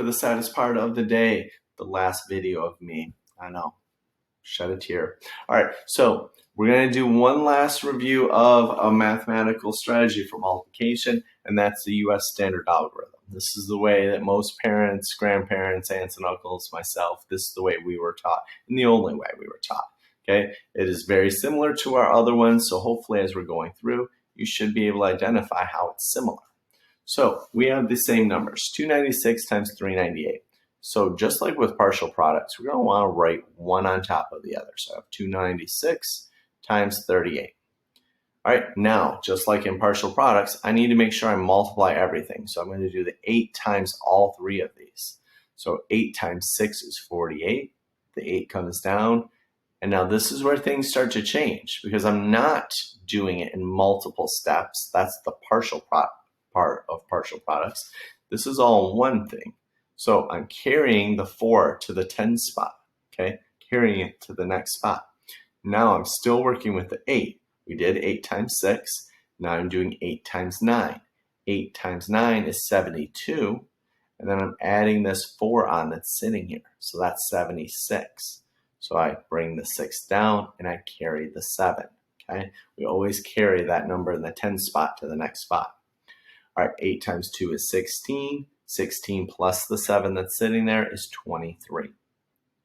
For the saddest part of the day, the last video of me. I know, shed a tear. All right, so we're going to do one last review of a mathematical strategy for multiplication, and that's the U.S. standard algorithm. This is the way that most parents, grandparents, aunts and uncles, myself, this is the way we were taught, and the only way we were taught. Okay, it is very similar to our other ones, so hopefully as we're going through, you should be able to identify how it's similar. So we have the same numbers, 296 times 398. So just like with partial products, we're going to want to write one on top of the other. So I have 296 times 38. All right, now, just like in partial products, I need to make sure I multiply everything. So I'm going to do the 8 times all three of these. So 8 times 6 is 48. The 8 comes down. And now this is where things start to change because I'm not doing it in multiple steps. That's the partial part of partial products. This is all one thing. So I'm carrying the 4 to the 10 spot, okay? Carrying it to the next spot. Now I'm still working with the 8. We did 8 times 6. Now I'm doing 8 times 9. 8 times 9 is 72. And then I'm adding this 4 on that's sitting here. So that's 76. So I bring the 6 down and I carry the 7, okay? We always carry that number in the 10 spot to the next spot. All right, 8 times 2 is 16. 16 plus the 7 that's sitting there is 23.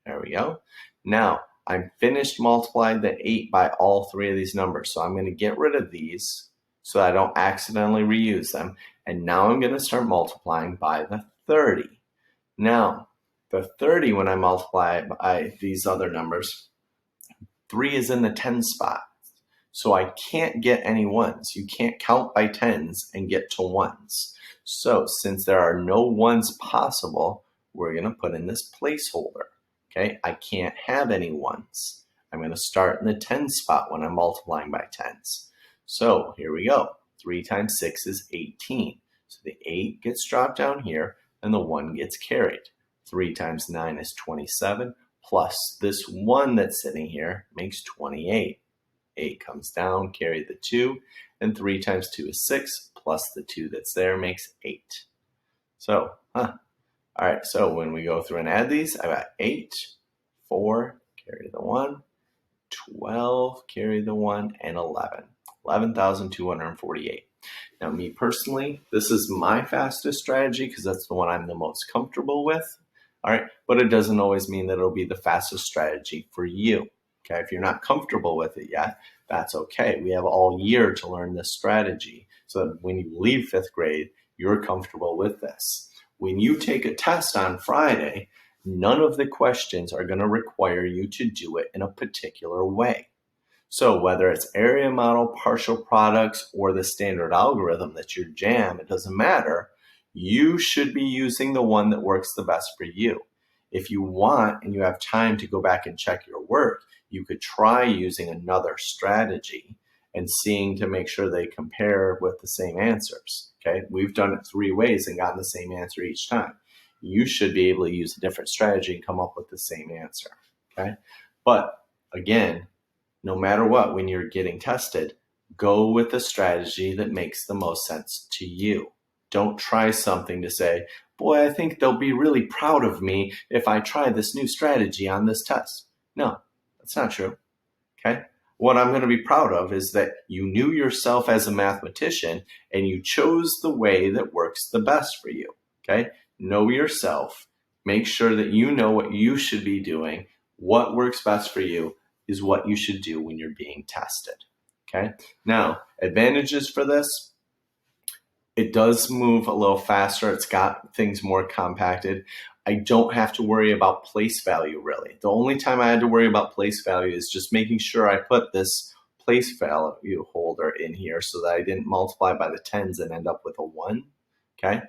There we go. Now, I'm finished multiplying the 8 by all three of these numbers. So I'm going to get rid of these so I don't accidentally reuse them. And now I'm going to start multiplying by the 30. Now, the 30, when I multiply by these other numbers, 3 is in the 10 spot. So I can't get any ones. You can't count by tens and get to ones. So since there are no ones possible, we're going to put in this placeholder. Okay, I can't have any ones. I'm going to start in the 10 spot when I'm multiplying by tens. So here we go. 3 times 6 is 18. So the 8 gets dropped down here and the 1 gets carried. 3 times 9 is 27, plus this 1 that's sitting here makes 28. 8 comes down, carry the 2, and 3 times 2 is 6, plus the 2 that's there makes 8. So, all right, so when we go through and add these, I got 8, 4, carry the 1, 12, carry the 1, and 11. 11,248. Now, me personally, this is my fastest strategy because that's the one I'm the most comfortable with. All right, but it doesn't always mean that it'll be the fastest strategy for you. Okay, if you're not comfortable with it yet, that's okay. We have all year to learn this strategy so that when you leave 5th grade, you're comfortable with this. When you take a test on Friday, none of the questions are going to require you to do it in a particular way. So whether it's area model, partial products, or the standard algorithm that's your jam, it doesn't matter. You should be using the one that works the best for you. If you want and you have time to go back and check your work, you could try using another strategy and seeing to make sure they compare with the same answers. Okay, we've done it 3 ways and gotten the same answer each time. You should be able to use a different strategy and come up with the same answer. Okay, but again, no matter what, when you're getting tested, go with the strategy that makes the most sense to you. Don't try something to say, boy, I think they'll be really proud of me if I try this new strategy on this test. No, that's not true. Okay? What I'm going to be proud of is that you knew yourself as a mathematician and you chose the way that works the best for you. Okay? Know yourself. Make sure that you know what you should be doing. What works best for you is what you should do when you're being tested. Okay? Now, advantages for this. It does move a little faster. It's got things more compacted. I don't have to worry about place value, really. The only time I had to worry about place value is just making sure I put this place value holder in here so that I didn't multiply by the tens and end up with a 1, okay?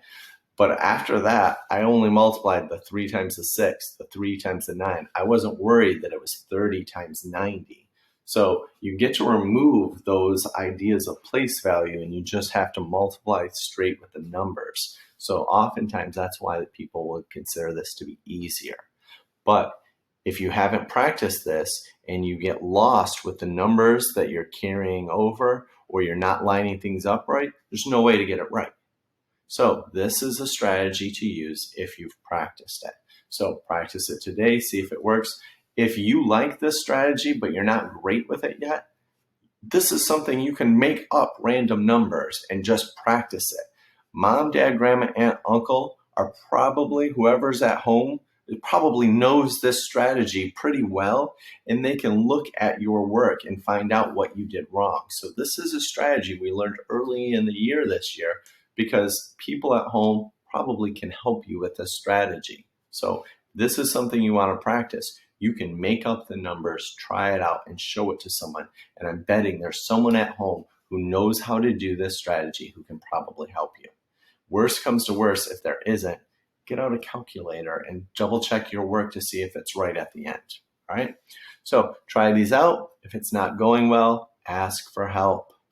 But after that, I only multiplied the 3 times the 6, the 3 times the 9. I wasn't worried that it was 30 times 90. So you get to remove those ideas of place value and you just have to multiply straight with the numbers. So oftentimes that's why people would consider this to be easier. But if you haven't practiced this and you get lost with the numbers that you're carrying over or you're not lining things up right, there's no way to get it right. So this is a strategy to use if you've practiced it. So practice it today, see if it works. If you like this strategy, but you're not great with it yet, this is something you can make up random numbers and just practice it. Mom, dad, grandma, aunt, uncle are probably, whoever's at home, probably knows this strategy pretty well, and they can look at your work and find out what you did wrong. So this is a strategy we learned early in the year this year because people at home probably can help you with this strategy. So this is something you want to practice. You can make up the numbers, try it out, and show it to someone. And I'm betting there's someone at home who knows how to do this strategy who can probably help you. Worst comes to worst, if there isn't, get out a calculator and double check your work to see if it's right at the end. All right? So try these out. If it's not going well, ask for help.